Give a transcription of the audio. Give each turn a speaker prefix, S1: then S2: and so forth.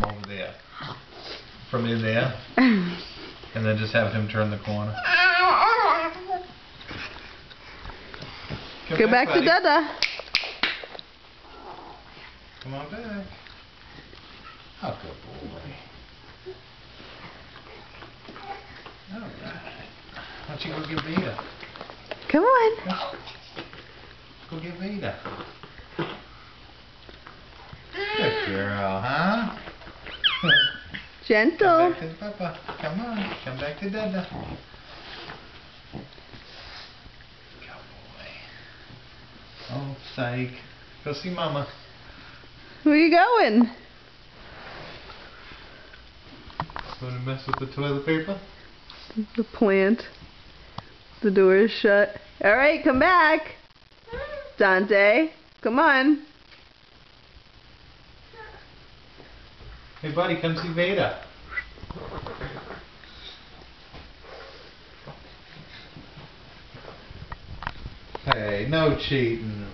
S1: over there. From in there. And then just have him turn the corner.
S2: Go back to
S1: buddy.
S2: Dada.
S1: Come on back. Oh, good boy. Alright. Why don't you go get Vita?
S2: Come on.
S1: Go get Vita. Good girl, huh?
S2: Gentle.
S1: Come back to Papa. Come on. Come back to Dada. Good boy. Oh, psych. Go see Mama.
S2: Where you going?
S1: Want to mess with the toilet paper?
S2: The plant. The door is shut. Alright, come back. Dante, come on.
S1: Hey buddy, come see Veda. Hey, no cheating.